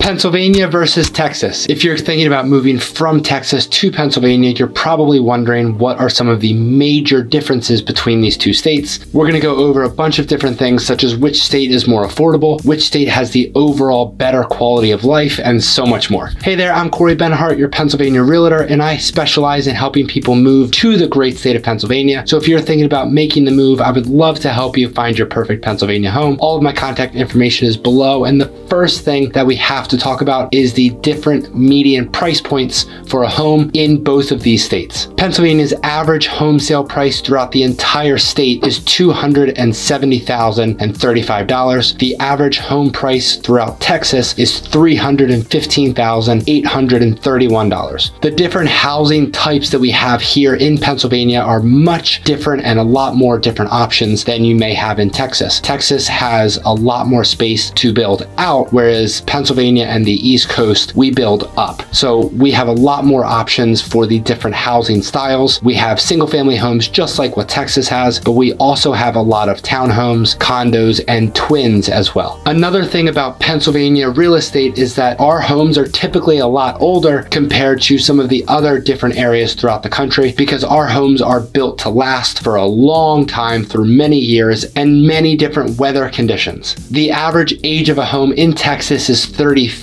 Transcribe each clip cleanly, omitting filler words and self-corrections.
Pennsylvania versus Texas. If you're thinking about moving from Texas to Pennsylvania, you're probably wondering what are some of the major differences between these two states. We're gonna go over a bunch of different things, such as which state is more affordable, which state has the overall better quality of life, and so much more. Hey there, I'm Corey Benhart, your Pennsylvania realtor, and I specialize in helping people move to the great state of Pennsylvania. So if you're thinking about making the move, I would love to help you find your perfect Pennsylvania home. All of my contact information is below, and the first thing that we have to talk about is the different median price points for a home in both of these states. Pennsylvania's average home sale price throughout the entire state is $270,035. The average home price throughout Texas is $315,831. The different housing types that we have here in Pennsylvania are much different and a lot more different options than you may have in Texas. Texas has a lot more space to build out, whereas Pennsylvania and the East Coast, we build up. So we have a lot more options for the different housing styles. We have single family homes just like what Texas has, but we also have a lot of townhomes, condos, and twins as well. Another thing about Pennsylvania real estate is that our homes are typically a lot older compared to some of the other different areas throughout the country, because our homes are built to last for a long time through many years and many different weather conditions. The average age of a home in Texas is 33,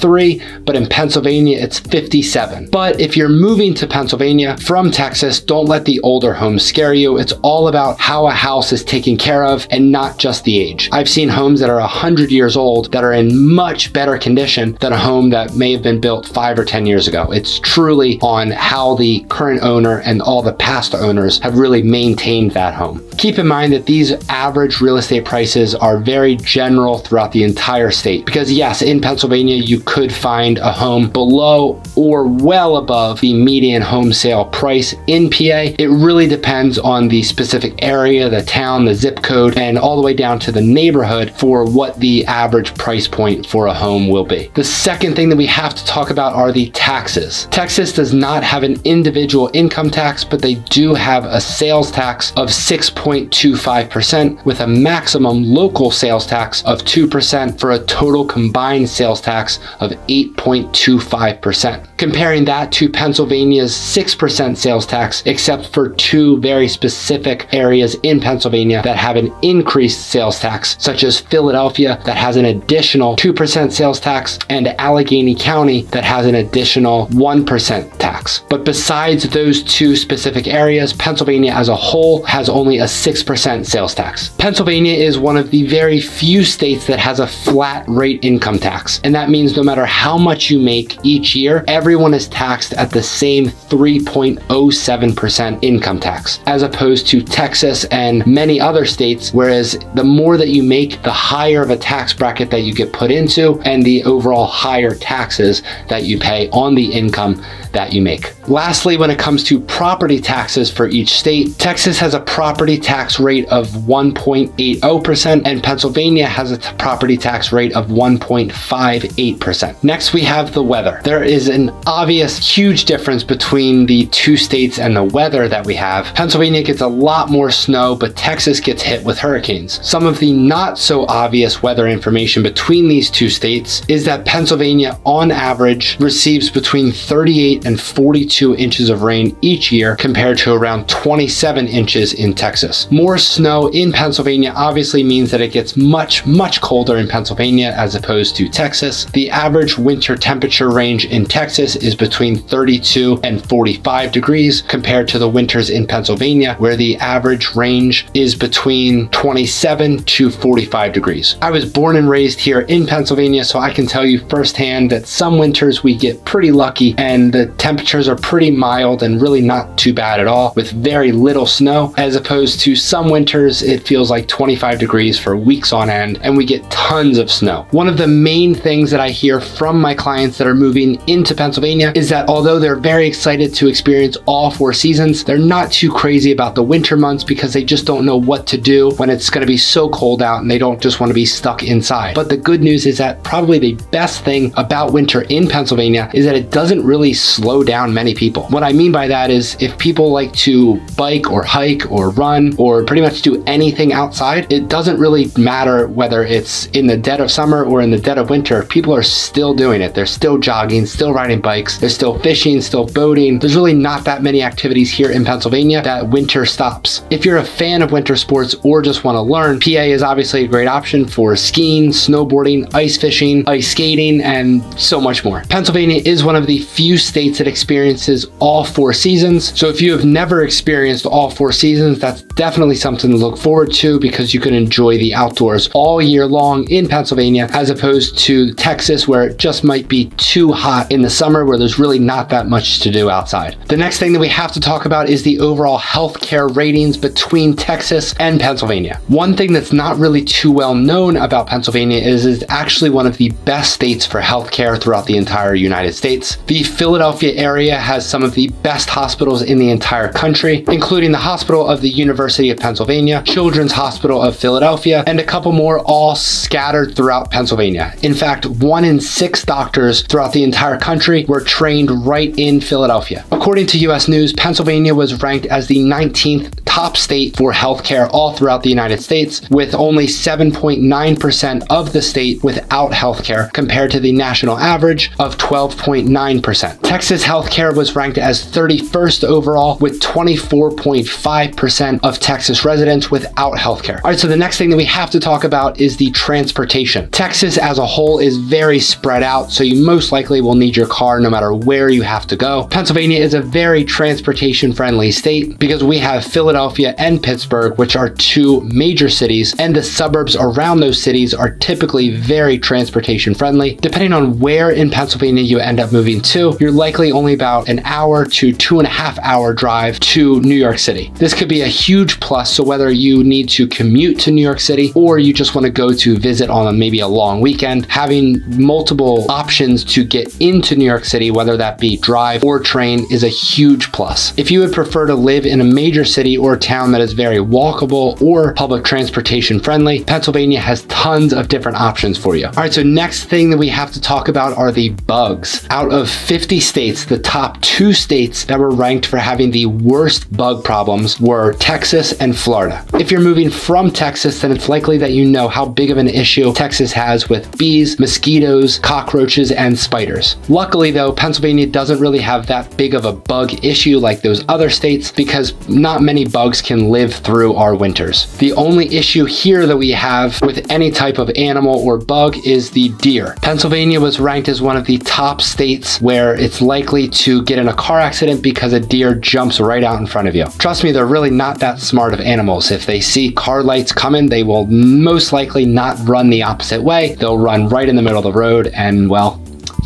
but in Pennsylvania it's 57. But if you're moving to Pennsylvania from Texas, don't let the older homes scare you. It's all about how a house is taken care of and not just the age. I've seen homes that are 100 years old that are in much better condition than a home that may have been built 5 or 10 years ago. It's truly on how the current owner and all the past owners have really maintained that home. Keep in mind that these average real estate prices are very general throughout the entire state, because yes, in Pennsylvania, you could find a home below or well above the median home sale price in PA. It really depends on the specific area, the town, the zip code, and all the way down to the neighborhood for what the average price point for a home will be. The second thing that we have to talk about are the taxes. Texas does not have an individual income tax, but they do have a sales tax of 6.25% with a maximum local sales tax of 2% for a total combined sales tax of 8.25%. Comparing that to Pennsylvania's 6% sales tax, except for two very specific areas in Pennsylvania that have an increased sales tax, such as Philadelphia that has an additional 2% sales tax and Allegheny County that has an additional 1% tax. But besides those two specific areas, Pennsylvania as a whole has only a 6% sales tax. Pennsylvania is one of the very few states that has a flat rate income tax, and that means no matter how much you make each year, everyone is taxed at the same 3.07% income tax, as opposed to Texas and many other states, whereas the more that you make, the higher of a tax bracket that you get put into and the overall higher taxes that you pay on the income that you make. Lastly, when it comes to property taxes for each state, Texas has a property tax rate of 1.80% and Pennsylvania has a property tax rate of 1.58%. Next, we have the weather. There is an obvious huge difference between the two states and the weather that we have. Pennsylvania gets a lot more snow, but Texas gets hit with hurricanes. Some of the not so obvious weather information between these two states is that Pennsylvania on average receives between 38 and 42 inches of rain each year compared to around 27 inches in Texas. More snow in Pennsylvania obviously means that it gets much colder in Pennsylvania as opposed to Texas. The average winter temperature range in Texas is between 32 and 45 degrees compared to the winters in Pennsylvania, where the average range is between 27 to 45 degrees. I was born and raised here in Pennsylvania, so I can tell you firsthand that some winters we get pretty lucky and the temperatures are pretty mild and really not too bad at all, with very little snow, as opposed to some winters it feels like 25 degrees for weeks on end and we get tons of snow. One of the main things that I hear from my clients that are moving into Pennsylvania is that although they're very excited to experience all 4 seasons, they're not too crazy about the winter months because they just don't know what to do when it's going to be so cold out and they don't just want to be stuck inside. But the good news is that probably the best thing about winter in Pennsylvania is that it doesn't really slow down many people. What I mean by that is if people like to bike or hike or run or pretty much do anything outside, it doesn't really matter whether it's in the dead of summer or in the dead of winter. People are still doing it. They're still jogging, still riding bikes, they're still fishing, still boating. There's really not that many activities here in Pennsylvania that winter stops. If you're a fan of winter sports or just want to learn, PA is obviously a great option for skiing, snowboarding, ice fishing, ice skating, and so much more. Pennsylvania is one of the few states that experiences all 4 seasons. So if you have never experienced all 4 seasons, that's definitely something to look forward to, because you can enjoy the outdoors all year long in Pennsylvania, as opposed to Texas, where it just might be too hot in the summer, where there's really not that much to do outside. The next thing that we have to talk about is the overall healthcare ratings between Texas and Pennsylvania. One thing that's not really too well known about Pennsylvania is it's actually one of the best states for healthcare throughout the entire United States. The Philadelphia area has some of the best hospitals in the entire country, including the Hospital of the University of Pennsylvania, Children's Hospital of Philadelphia, and a couple more, all scattered throughout Pennsylvania. In fact, 1 in 6 doctors throughout the entire country were trained right in Philadelphia. According to US News, Pennsylvania was ranked as the 19th top state for healthcare all throughout the United States, with only 7.9% of the state without healthcare, compared to the national average of 12.9%. Texas healthcare was ranked as 31st overall, with 24.5% of Texas residents without healthcare. All right, so the next thing that we have to talk about is the transportation. Texas as a whole is very spread out, so you most likely will need your car no matter where you have to go. Pennsylvania is a very transportation friendly state because we have Philadelphia and Pittsburgh, which are 2 major cities, and the suburbs around those cities are typically very transportation friendly. Depending on where in Pennsylvania you end up moving to, you're likely only about an hour to 2.5 hour drive to New York City. This could be a huge plus, so whether you need to commute to New York City or you just want to go to visit on maybe a long weekend, having multiple options to get into New York City, whether that be drive or train, is a huge plus. If you would prefer to live in a major city or town that is very walkable or public transportation friendly, Pennsylvania has tons of different options for you. All right, so next thing that we have to talk about are the bugs. Out of 50 states, the top 2 states that were ranked for having the worst bug problems were Texas and Florida. If you're moving from Texas, then it's likely that you know how big of an issue Texas has with bees, mosquitoes, cockroaches, and spiders. Luckily though, Pennsylvania doesn't really have that big of a bug issue like those other states, because not many bugs can live through our winters. The only issue here that we have with any type of animal or bug is the deer. Pennsylvania was ranked as one of the top states where it's likely to get in a car accident because a deer jumps right out in front of you. Trust me, they're really not that smart of animals. If they see car lights coming, they will most likely not run the opposite way. They'll run right in the middle of the road, and well,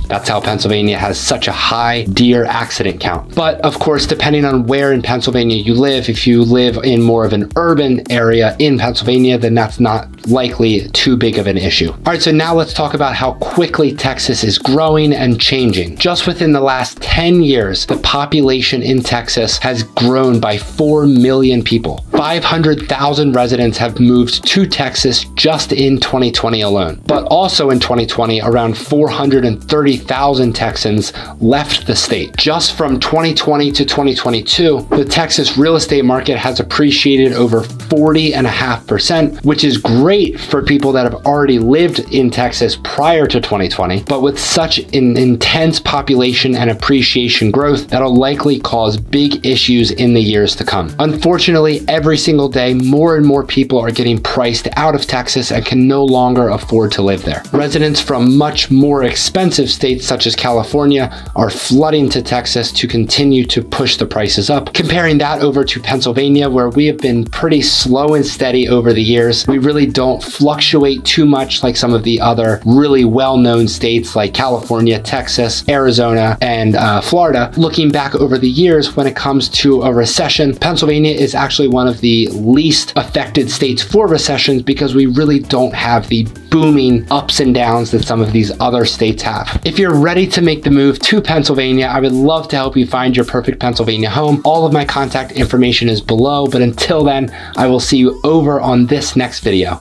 that's how Pennsylvania has such a high deer accident count. But of course, depending on where in Pennsylvania you live, if you live in more of an urban area in Pennsylvania, then that's not likely too big of an issue. All right, so now let's talk about how quickly Texas is growing and changing. Just within the last 10 years, the population in Texas has grown by 4 million people. 500,000 residents have moved to Texas just in 2020 alone. But also in 2020, around 430,000 Texans left the state. Just from 2020 to 2022, the Texas real estate market has appreciated over 40.5%, which is great for people that have already lived in Texas prior to 2020, but with such an intense population and appreciation growth, that'll likely cause big issues in the years to come. Unfortunately, every single day, more and more people are getting priced out of Texas and can no longer afford to live there. Residents from much more expensive states such as California are flooding to Texas to continue to push the prices up. Comparing that over to Pennsylvania, where we have been pretty slow and steady over the years, we really don't fluctuate too much like some of the other really well-known states like California, Texas, Arizona, and Florida. Looking back over the years, when it comes to a recession, Pennsylvania is actually one of the least affected states for recessions because we really don't have the booming ups and downs that some of these other states have. If you're ready to make the move to Pennsylvania, I would love to help you find your perfect Pennsylvania home. All of my contact information is below, but until then, I will see you over on this next video.